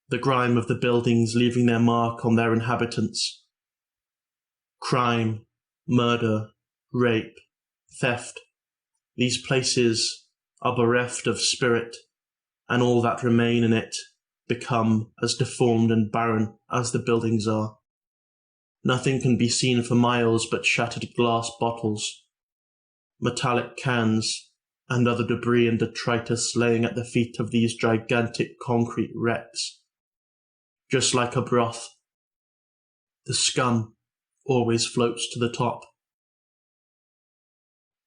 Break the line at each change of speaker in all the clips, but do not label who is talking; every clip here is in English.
the grime of the buildings leaving their mark on their inhabitants. Crime, murder, rape, theft, these places are bereft of spirit, and all that remain in it become as deformed and barren as the buildings are. Nothing can be seen for miles but shattered glass bottles, metallic cans, and other debris and detritus laying at the feet of these gigantic concrete wrecks. Just like a broth, the scum always floats to the top.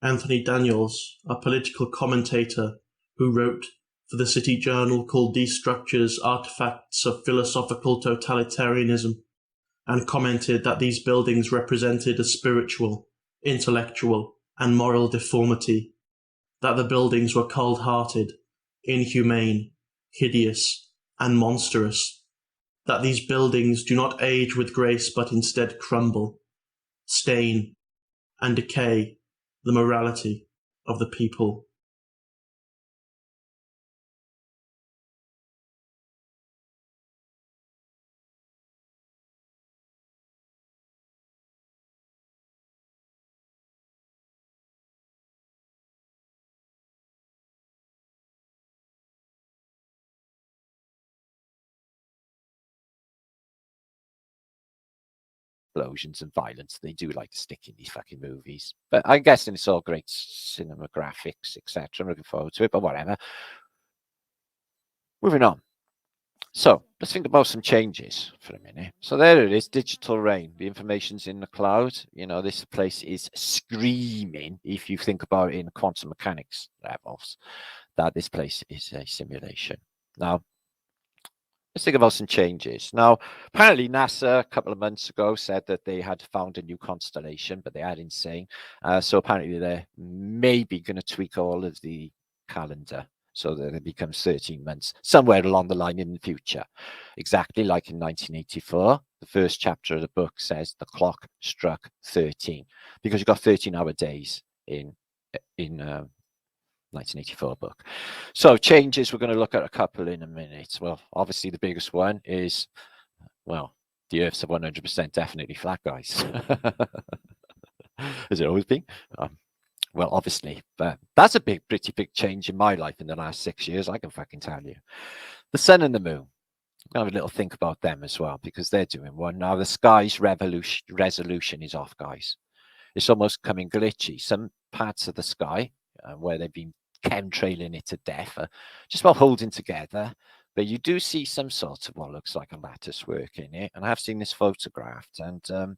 Anthony Daniels, a political commentator who wrote for the City Journal called These Structures Artifacts of Philosophical Totalitarianism, and commented that these buildings represented a spiritual, intellectual, and moral deformity, that the buildings were cold-hearted, inhumane, hideous, and monstrous, that these buildings do not age with grace but instead crumble, stain, and decay the morality of the people.
Explosions and violence they do like to stick in these fucking movies, but I'm guessing it's all great cinema graphics, etc. I'm looking forward to it, but whatever. Moving on. So let's think about some changes for a minute. So there it is, digital rain. The information's in the cloud. You know, this place is screaming, if you think about it in quantum mechanics levels, that this place is a simulation. Now, let's think about some changes. Now, apparently NASA a couple of months ago said that they had found a new constellation, but they are insane. So apparently they're maybe going to tweak all of the calendar so that it becomes 13 months somewhere along the line in the future. Exactly like in 1984, the first chapter of the book says the clock struck 13 because you've got 13-hour days in 1984 book. So changes, we're going to look at a couple in a minute. Well, obviously the biggest one is, well, the Earth's 100% definitely flat, guys. Has it always been? Well, obviously, but that's a pretty big change in my life in the last 6 years, I can fucking tell you. The sun and the moon. I'll have a little think about them as well, because they're doing one. Now, the sky's resolution is off, guys. It's almost coming glitchy. Some parts of the sky, where they've been chemtrailing it to death, just about holding together. But you do see some sort of what looks like a lattice work in it. And I have seen this photographed. And the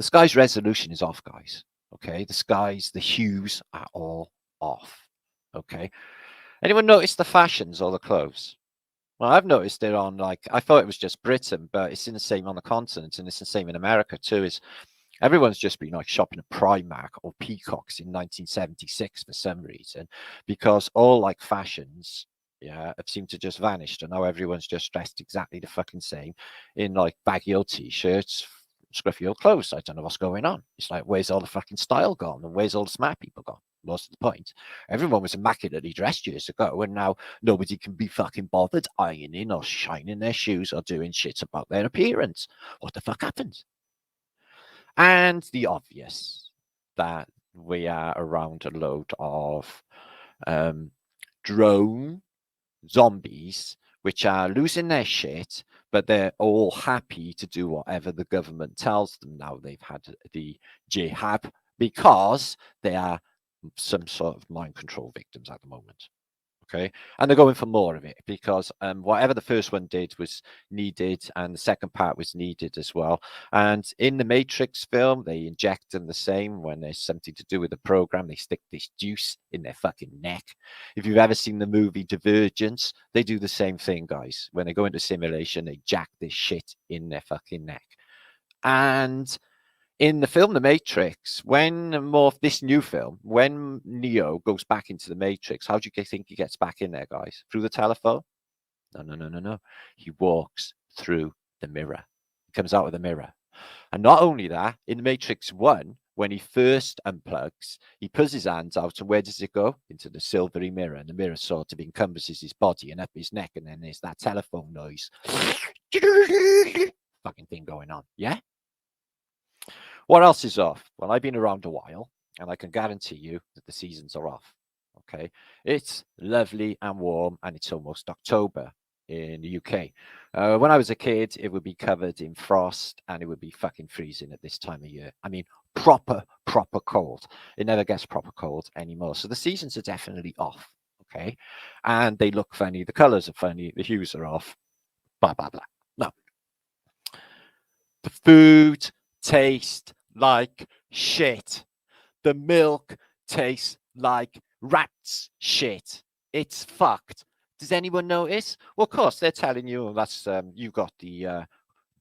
sky's resolution is off, guys. Okay, the hues are all off. Okay, anyone notice the fashions or the clothes? Well, I've noticed it on, like, I thought it was just Britain, but it's in the same on the continent, and it's the same in America too. Is everyone's just been like shopping at Primark or Peacocks in 1976 for some reason, because all like fashions, yeah, have seemed to just vanished, and now everyone's just dressed exactly the fucking same in like baggy old t-shirts, scruffy old clothes. I don't know what's going on. It's like, where's all the fucking style gone, and where's all the smart people gone? What's the point? Everyone was immaculately dressed years ago, and now nobody can be fucking bothered ironing or shining their shoes or doing shit about their appearance. What the fuck happened? And the obvious, that we are around a load of drone zombies, which are losing their shit, but they're all happy to do whatever the government tells them now. They've had the jihad because they are some sort of mind control victims at the moment. Okay, and they're going for more of it because whatever the first one did was needed, and the second part was needed as well. And in the Matrix film, they inject them the same. When there's something to do with the program, they stick this juice in their fucking neck. If you've ever seen the movie Divergence, they do the same thing, guys. When they go into simulation, they jack this shit in their fucking neck. And in the film The Matrix, when this new film, when Neo goes back into the Matrix, how do you think he gets back in there, guys? Through the telephone? No. He walks through the mirror. He comes out of the mirror. And not only that, in The Matrix 1, when he first unplugs, he puts his hands out, and where does it go? Into the silvery mirror, and the mirror sort of encompasses his body and up his neck, and then there's that telephone noise. Fucking thing going on, yeah? What else is off? Well, I've been around a while, and I can guarantee you that the seasons are off, okay? It's lovely and warm, and it's almost October in the UK. When I was a kid, it would be covered in frost, and it would be fucking freezing at this time of year. I mean, proper cold. It never gets proper cold anymore. So the seasons are definitely off, okay? And they look funny. The colors are funny. The hues are off. Blah, blah, blah. No. The food tastes like shit. The milk tastes like rat's shit. It's fucked. Does anyone notice? Well, of course, they're telling you that's you got the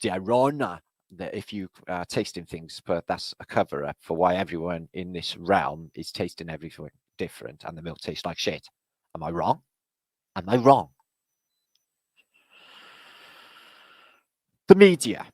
arona that if you tasting things, but that's a cover up for why everyone in this realm is tasting everything different, and the milk tastes like shit. Am I wrong? Am I wrong? The media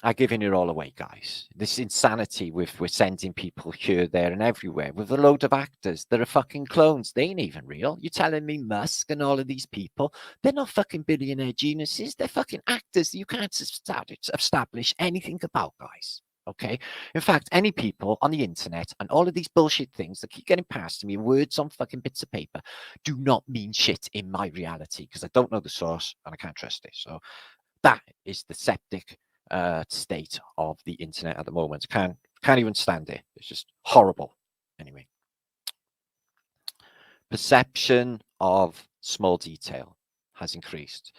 are giving it all away, guys. This insanity with we're sending people here, there, and everywhere with a load of actors that are fucking clones. They ain't even real. You're telling me Musk and all of these people, they're not fucking billionaire geniuses. They're fucking actors you can't establish anything about, guys. Okay. In fact, any people on the internet and all of these bullshit things that keep getting passed to me, words on fucking bits of paper, do not mean shit in my reality because I don't know the source and I can't trust it. So that is the septic state of the internet at the moment. Can't even stand it. It's just horrible. Anyway, perception of small detail has increased.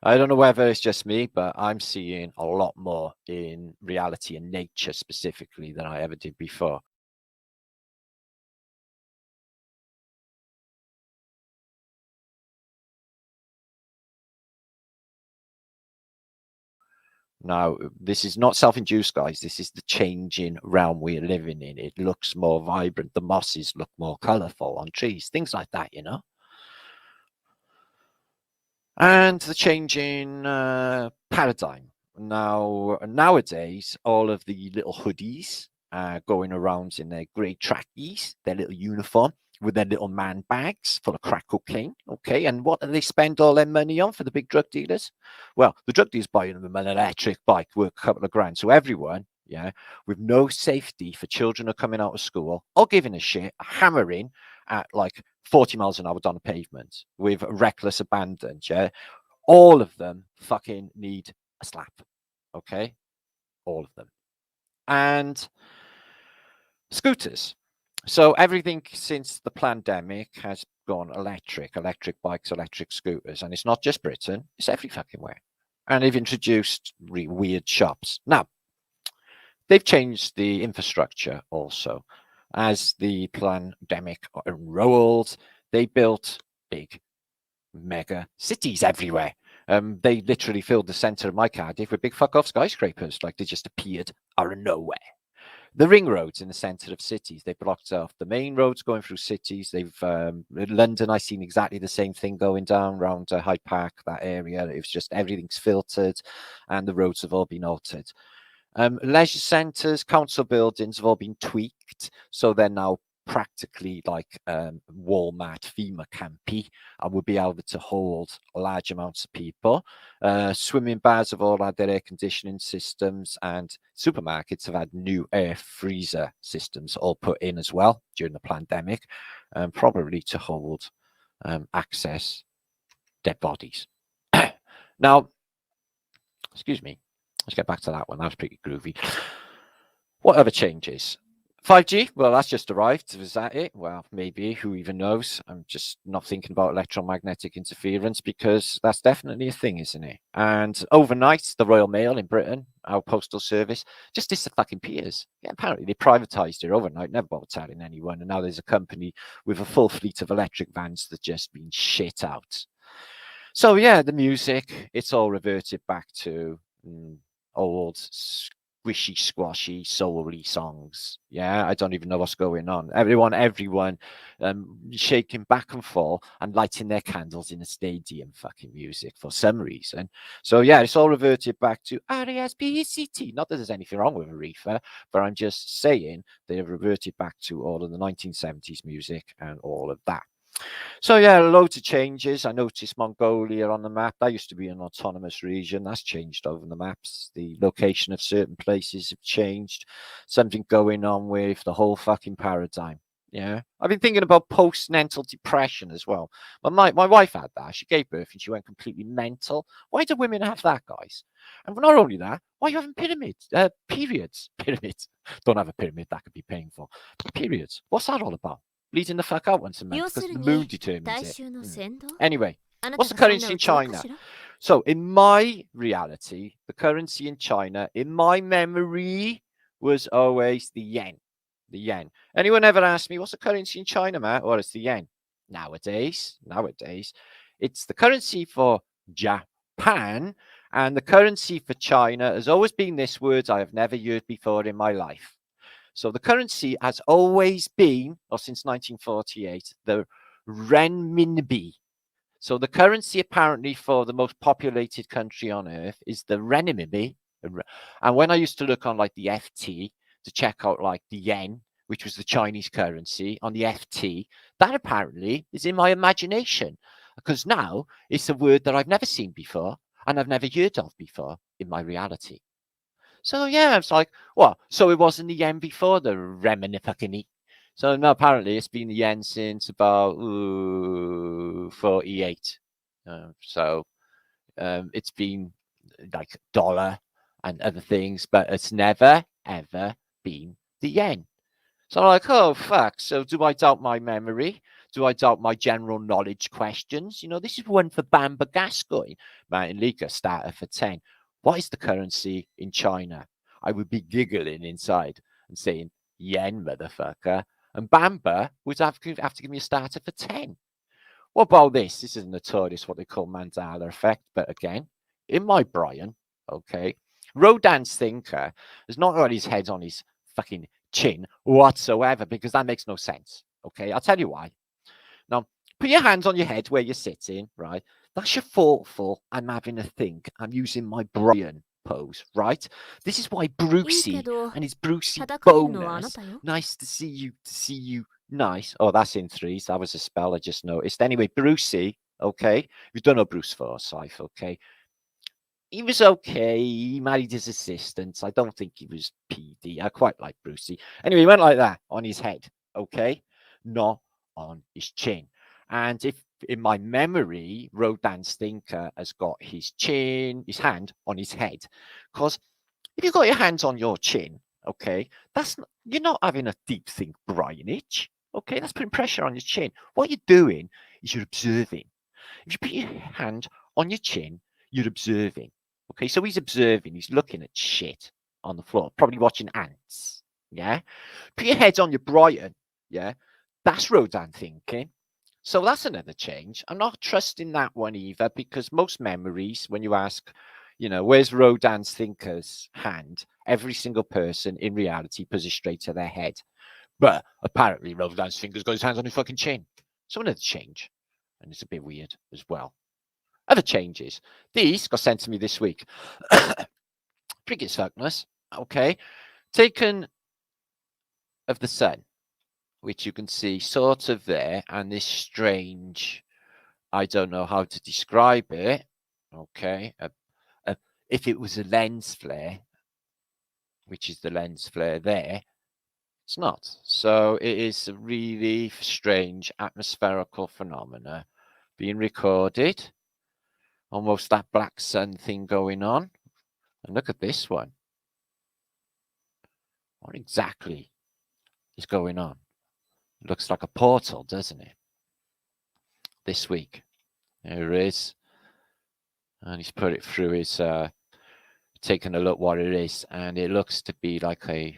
I don't know whether it's just me, but I'm seeing a lot more in reality and nature specifically than I ever did before. Now, this is not self-induced, guys. This is the changing realm we're living in. It looks more vibrant. The mosses look more colorful on trees, things like that, you know. And the changing paradigm. Now, nowadays, all of the little hoodies going around in their grey trackies, their little uniform, with their little man bags full of crack cocaine. Okay, and what do they spend all their money on for the big drug dealers? Well, the drug dealers buying them an electric bike worth a couple of grand. So everyone, yeah, with no safety for children who are coming out of school or giving a shit, hammering at like 40 miles an hour down the pavement with reckless abandon. Yeah, all of them fucking need a slap. Okay, all of them. And scooters. So everything since the pandemic has gone electric bikes, electric scooters. And it's not just Britain, it's every fucking where. And they've introduced weird shops. Now, they've changed the infrastructure also. As the pandemic unrolled, they built big, mega cities everywhere. They literally filled the center of my Cardiff with big fuck-off skyscrapers, like they just appeared out of nowhere. The ring roads in the centre of cities, they blocked off the main roads going through cities. They've in London, I've seen exactly the same thing going down around Hyde Park, that area. It was just everything's filtered and the roads have all been altered. Leisure centres, council buildings have all been tweaked. So they're now practically like Walmart FEMA campy and would be able to hold large amounts of people. Swimming bars have all had their air conditioning systems, and supermarkets have had new air freezer systems all put in as well during the pandemic, probably to hold access dead bodies. Now, excuse me, let's get back to that one. That was pretty groovy. What other changes? 5G, well, that's just arrived. Is that it? Well, maybe. Who even knows? I'm just not thinking about electromagnetic interference because that's definitely a thing, isn't it? And overnight, the Royal Mail in Britain, our postal service, just disappears. Yeah, apparently they privatized it overnight, never bothered telling anyone. And now there's a company with a full fleet of electric vans that just been shit out. So, yeah, the music, it's all reverted back to old squishy, squashy, soul-y songs. Yeah, I don't even know what's going on. Everyone shaking back and forth and lighting their candles in a stadium fucking music for some reason. So yeah, it's all reverted back to R-E-S-P-E-C-T. Not that there's anything wrong with Aretha, but I'm just saying they have reverted back to all of the 1970s music and all of that. So yeah, loads of changes. I noticed Mongolia on the map. That used to be an autonomous region. That's changed over the maps. The location of certain places have changed. Something going on with the whole fucking paradigm. Yeah. I've been thinking about postnatal depression as well. But my wife had that. She gave birth and she went completely mental. Why do women have that, guys? And not only that, why are you having periods? Pyramids. Don't have a pyramid. That could be painful. Periods. What's that all about? Bleeding the fuck out once a month because the moon determines it. Anyway, what's the currency in China? So in my reality, the currency in China, in my memory, was always the yen. The yen. Anyone ever asked me, what's the currency in China, Matt? Well, it's the yen. Nowadays, it's the currency for Japan, and the currency for China has always been this word I have never heard before in my life. So the currency has always been, or since 1948, the renminbi. So the currency apparently for the most populated country on earth is the renminbi. And when I used to look on like the FT to check out like the yen, which was the Chinese currency on the FT, that apparently is in my imagination because now it's a word that I've never seen before and I've never heard of before in my reality. So yeah, it's like, what? So it wasn't the yen before the remini. So no, apparently it's been the yen since about 48. It's been like dollar and other things, but it's never ever been the yen. So I'm like, oh fuck. So do I doubt my memory? Do I doubt my general knowledge questions? You know, this is one for Bamba Gascoigne. Martin Liedtke, starter for 10. What is the currency in China? I would be giggling inside and saying, yen, motherfucker. And Bamba would have to give me a starter for 10. What about this? This is notorious, what they call Mandela effect. But again, in my Brian, okay, Rodin's thinker has not got his head on his fucking chin whatsoever because that makes no sense. Okay, I'll tell you why. Now, put your hands on your head where you're sitting, right? That's your thoughtful. I'm having a think. I'm using my Brian pose, right? This is why Brucey and his Brucey bonus. Nice to see you. Nice. Oh, that's in threes. That was a spell I just noticed. Anyway, Brucey, okay? We've done a Bruce Forsyth, okay? He was okay. He married his assistant. I don't think he was PD. I quite like Brucey. Anyway, he went like that on his head, okay? Not on his chin. And if in my memory, Rodin's thinker has got his hand on his head. Because if you've got your hands on your chin, okay, you're not having a deep think Brianage. Okay, that's putting pressure on your chin. What you're doing is you're observing. If you put your hand on your chin, you're observing. Okay, so he's observing, he's looking at shit on the floor, probably watching ants. Yeah. Put your head on your Brighton. Yeah. That's Rodin thinking. So that's another change. I'm not trusting that one either because most memories, when you ask, you know, where's Rodin's thinker's hand? Every single person in reality puts it straight to their head. But apparently Rodin's finger's got his hands on his fucking chin. So another change. And it's a bit weird as well. Other changes. These got sent to me this week. Frigate Cygnus, okay. Taken of the sun, which you can see sort of there, and this strange, I don't know how to describe it, okay. If it was a lens flare, which is the lens flare there, it's not. So it is a really strange atmospherical phenomena being recorded. Almost that black sun thing going on. And look at this one. What exactly is going on? It looks like a portal, doesn't it? This week. There it is. And he's put it through his, taking a look what it is. And it looks to be like a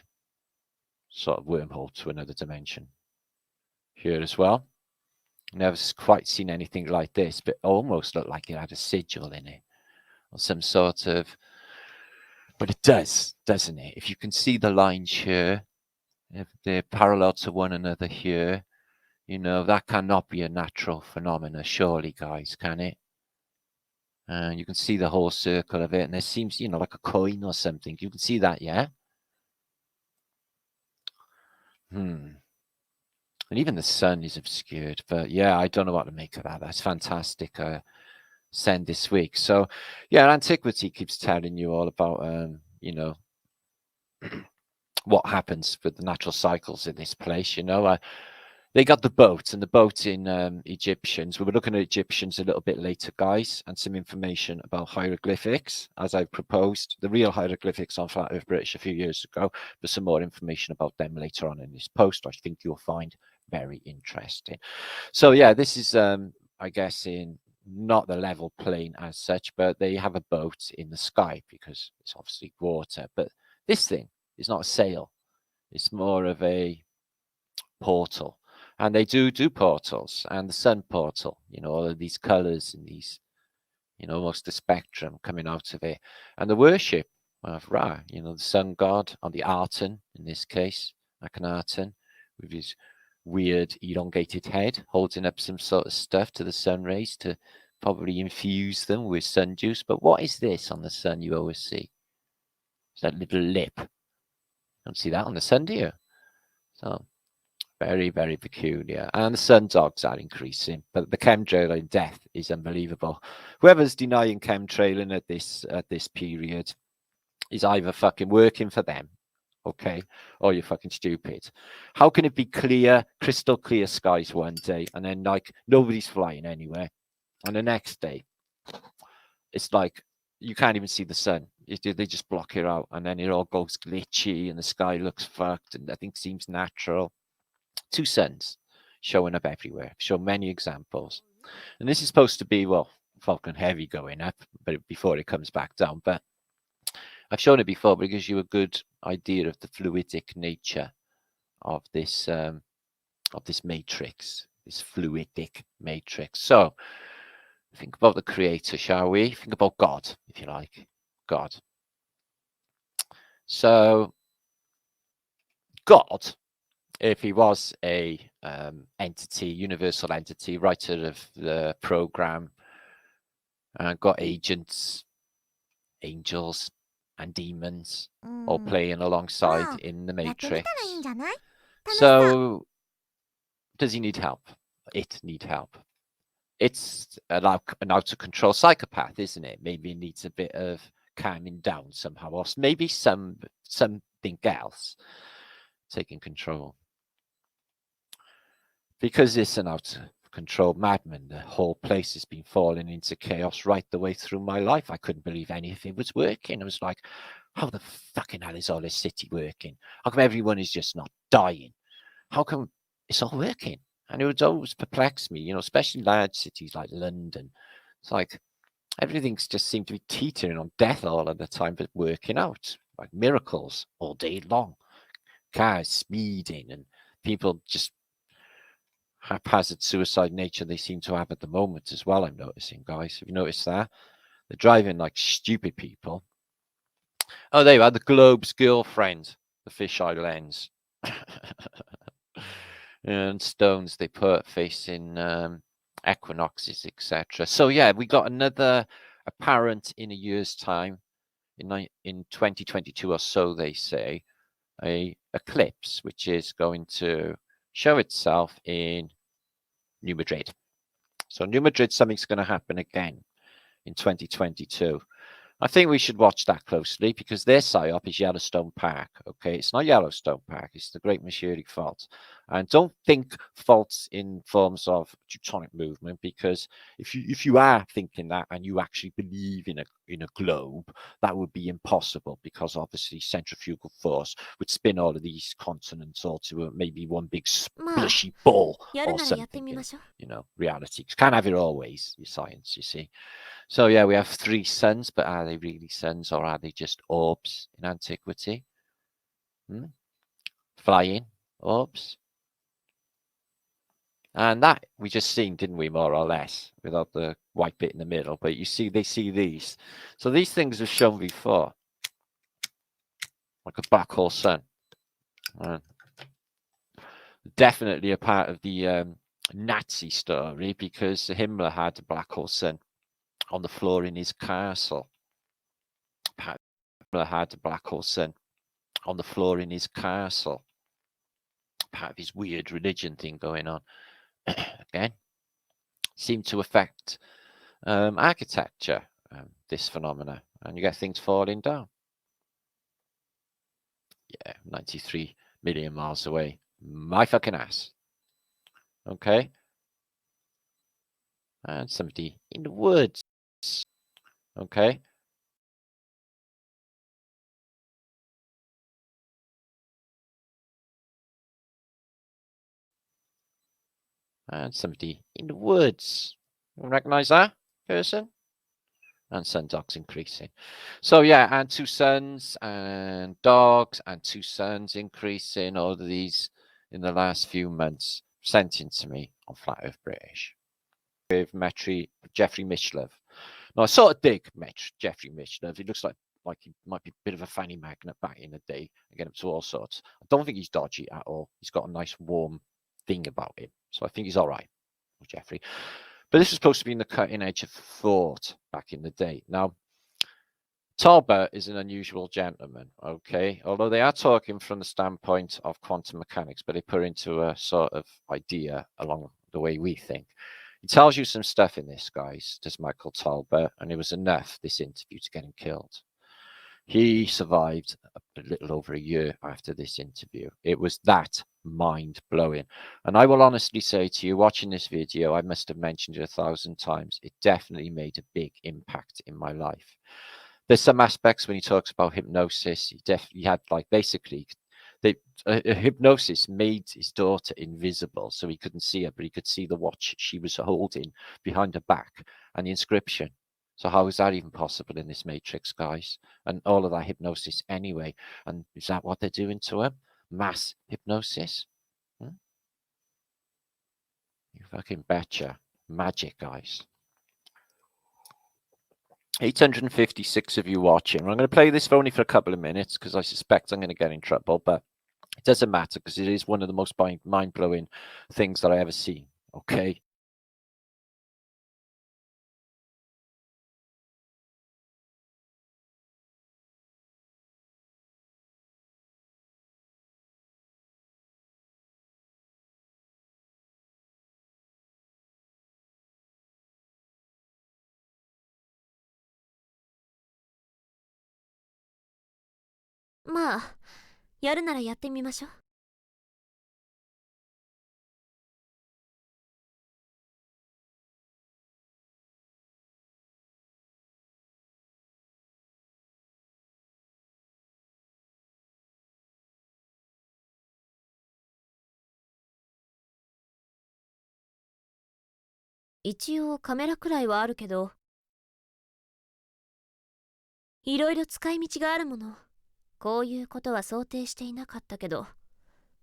sort of wormhole to another dimension. Here as well. Never quite seen anything like this, but almost looked like it had a sigil in it. Or some sort of But it does, doesn't it? If you can see the lines here, if they're parallel to one another here, you know, that cannot be a natural phenomena, surely, guys, can it? You can see the whole circle of it, and there seems, you know, like a coin or something. You can see that, yeah? And even the sun is obscured, but yeah, I don't know what to make of that. That's fantastic. Send this week. So yeah, Antiquity keeps telling you all about, you know, what happens with the natural cycles in this place, you know. They got the boat, and the boat in Egyptians. We were looking at Egyptians a little bit later, guys, and some information about hieroglyphics, as I proposed. The real hieroglyphics on Flat Earth British a few years ago, but some more information about them later on in this post, I think you'll find very interesting. So yeah, this is, I guess, in not the level plane as such, but they have a boat in the sky because it's obviously water. But this thing is not a sail. It's more of a portal. And they do portals, and the sun portal, you know, all of these colors and these, you know, almost the spectrum coming out of it. And the worship of Ra, you know, the sun god, or the Aten in this case, Akhenaten, with his weird elongated head, holding up some sort of stuff to the sun rays to probably infuse them with sun juice. But what is this on the sun you always see? It's that little lip. Don't see that on the sun, do you? So very, very peculiar. And the sun dogs are increasing, but the chemtrailing death is unbelievable. Whoever's denying chemtrailing at this period is either fucking working for them, okay, or you're fucking stupid. How can it be clear, crystal clear skies one day, and then like nobody's flying anywhere, and the next day it's like you can't even see the sun. They just block it out, and then it all goes glitchy, and the sky looks fucked, and nothing seems natural. Two suns showing up everywhere. I've shown many examples. And this is supposed to be, well, Falcon Heavy going up, but before it comes back down. But I've shown it before, but it gives you a good idea of the fluidic nature of this matrix, this fluidic matrix. So think about the creator, shall we? Think about God, if you like. God. So God, if he was a entity, universal entity, writer of the program, got agents, angels, and demons all playing alongside in the Matrix. So does he need help? It need help. It's like an out of control psychopath, isn't it? Maybe it needs a bit of calming down somehow, or maybe something else taking control. Because it's an out of control madman, the whole place has been falling into chaos right the way through my life. I couldn't believe anything was working. I was like, how the fucking hell is all this city working? How come everyone is just not dying? How come it's all working? And it would always perplex me, you know, especially large cities like London. It's like everything's just seemed to be teetering on death all of the time, but working out like miracles all day long. Cars speeding and people just haphazard suicide nature they seem to have at the moment as well. I'm noticing, guys. Have you noticed that? They're driving like stupid people. Oh, there you are, the Globe's girlfriend, the fisheye lens. And stones they put facing equinoxes, etc. So yeah, we got another apparent in a year's time, in 2022 or so, they say, a eclipse, which is going to show itself in New Madrid. So New Madrid, something's going to happen again in 2022. I think we should watch that closely because their psyop is Yellowstone Park. Okay, it's not Yellowstone Park; it's the Great Myalgic Fault. And don't think faults in forms of Teutonic movement, because if you are thinking that and you actually believe in a globe, that would be impossible, because obviously centrifugal force would spin all of these continents all to maybe one big splashy ball or something. You know, reality. You can't have it always. Your science, you see. So yeah, we have three suns, but are they really suns, or are they just orbs in antiquity? Flying orbs. And that we just seen, didn't we, more or less, without the white bit in the middle. But you see, they see these. So these things are shown before. like a black hole sun. Definitely a part of the Nazi story, because Himmler had a black hole sun on the floor in his castle. Himmler had a black hole sun on the floor in his castle. Part of his weird religion thing going on. Again, seemed to affect architecture, this phenomena, and you get things falling down. Yeah, 93 million miles away. My fucking ass. Okay. And somebody in the woods. Okay. And somebody in the woods. Recognize that person? And sun dogs increasing. So yeah, and 2 suns and dogs and 2 suns increasing. All of these in the last few months sent in to me on Flat Earth British with Jeffrey Mishlove. Now I sort of dig Jeffrey Mishlove. He looks like he might be a bit of a fanny magnet back in the day. I get up to all sorts. I don't think he's dodgy at all. He's got a nice warm thing about him. So I think he's all right, Jeffrey. But this was supposed to be in the cutting edge of thought back in the day. Now, Talbot is an unusual gentleman, okay? Although they are talking from the standpoint of quantum mechanics, but they put into a sort of idea along the way we think. He tells you some stuff in this, guys, does Michael Talbot, and it was enough, this interview, to get him killed. He survived a little over a year after this interview. It was that mind-blowing. And I will honestly say to you, watching this video, I must have mentioned it 1,000 times. It definitely made a big impact in my life. There's some aspects when he talks about hypnosis. He had basically hypnosis made his daughter invisible, so he couldn't see her, but he could see the watch she was holding behind her back and the inscription. So how is that even possible in this Matrix, guys? And all of that hypnosis anyway. And is that what they're doing to him? Mass hypnosis? You fucking betcha. Magic, guys. 856 of you watching. I'm going to play this only for a couple of minutes because I suspect I'm going to get in trouble, but it doesn't matter because it is one of the most mind-blowing things that I ever seen. Okay.
まあ、やるならやってみましょう。一応カメラくらいはあるけど、いろいろ使い道があるもの。こういうことは想定していなかったけど、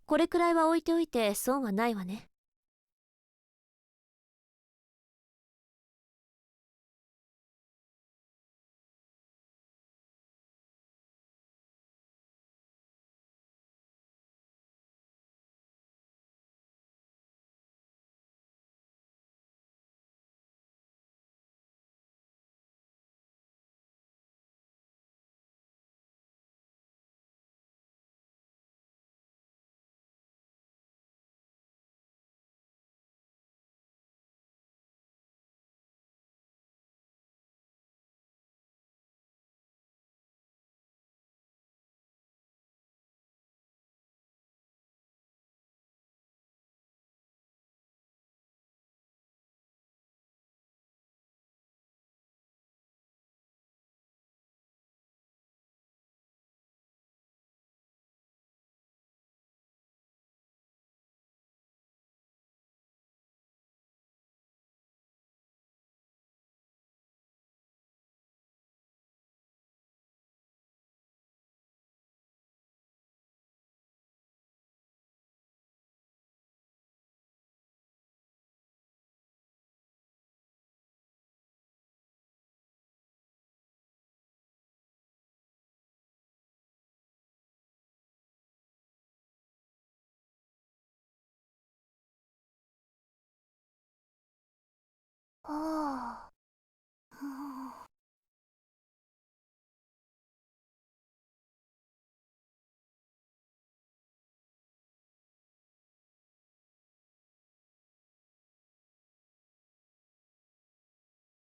これくらいは置いておいて損はないわね。
ああ。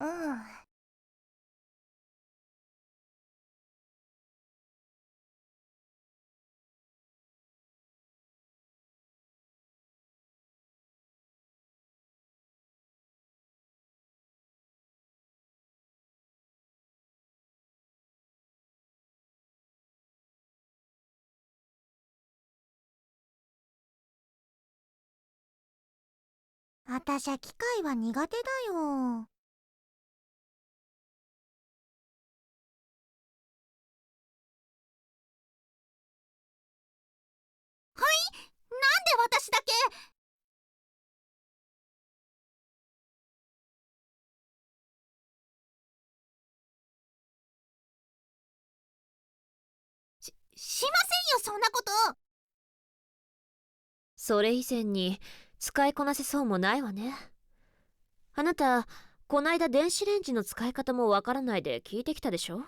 うん。あたしゃ機械は苦手だよ。はい、なんで私だけ。しませんよ、そんなこと。
それ以前に使いこなせそうもないわね。あなた、こないだ電子レンジの使い方もわからないで聞いてきたでしょ？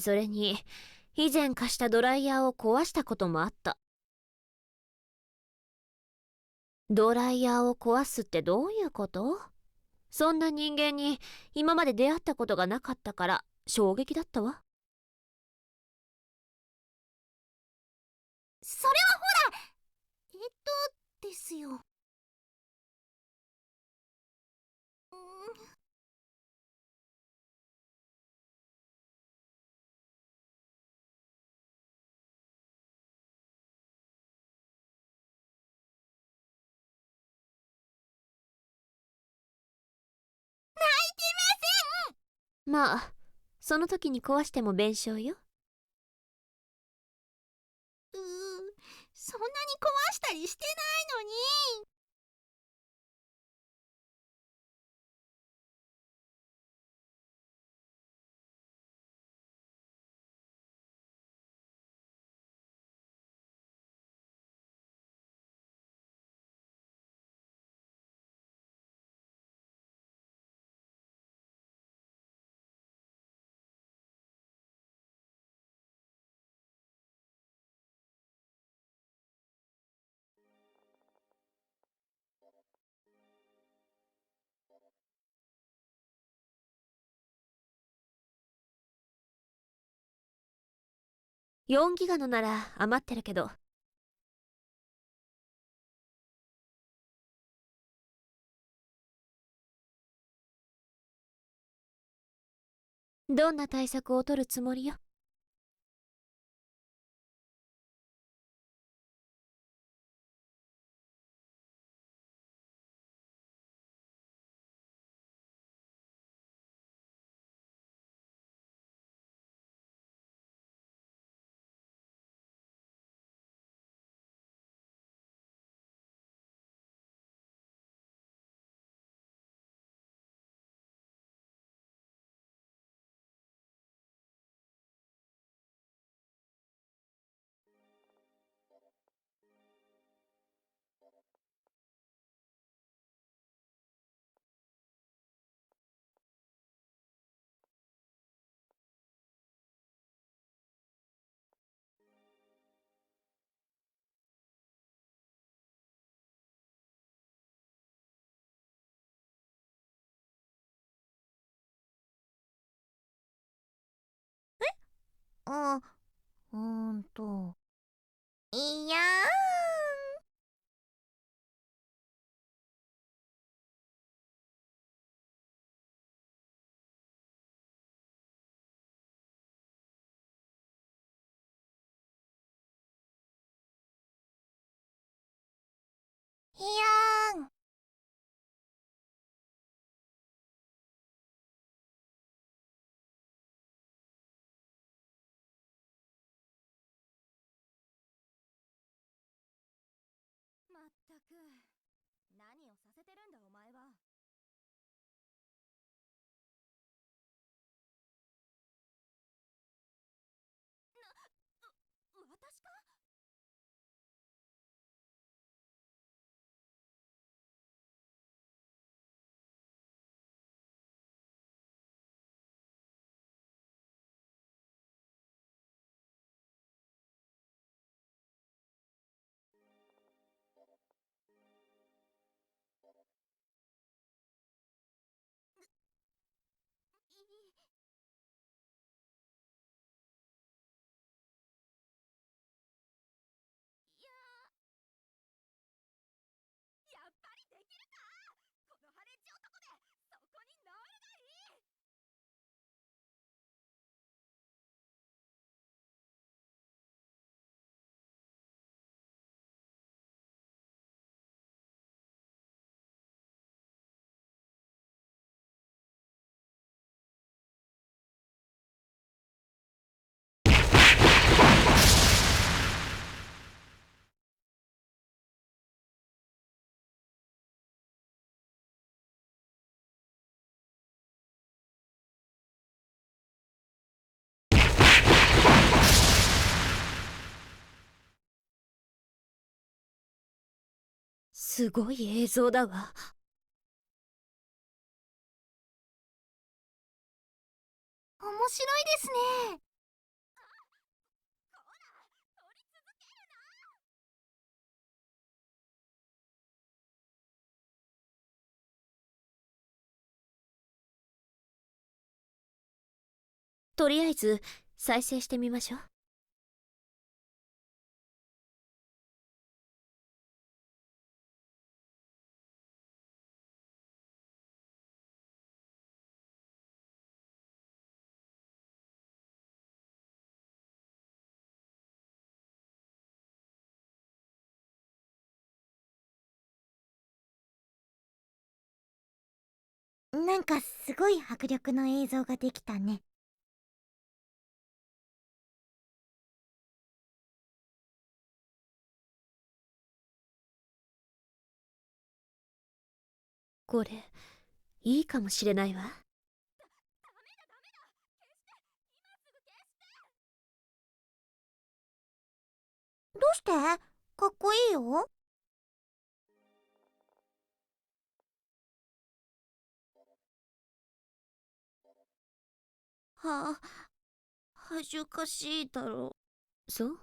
それに、以前貸したドライヤーを壊したこともあった。ドライヤーを壊すってどういうこと？そんな人間に今まで出会ったことがなかったから衝撃だったわ。
それはほら、ですよ。
まあ、その時に壊しても弁償よ。
そんなに壊したりしてないのに。
4ギガのなら余ってるけど。どんな対策を取るつもりよ？
あ、いやいやー。何をさせてるんだお前は。私か？いや、やっぱりできるか、このハレンチ男で。そこに乗るがいい。
すごい映像だわ。
面白いですね。
とりあえず再生してみましょう。
なんかすごい迫力の映像ができたね。
これいいかもしれないわ。
どうして？かっこいいよ。はあ、恥ずかしいだろ
そう、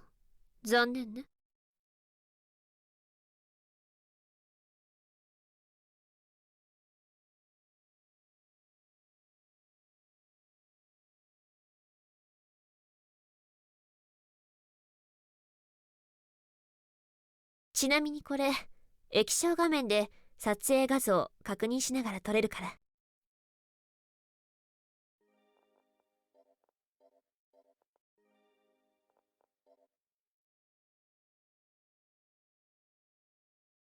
残念ね。ちなみにこれ液晶画面で撮影画像確認しながら撮れるから。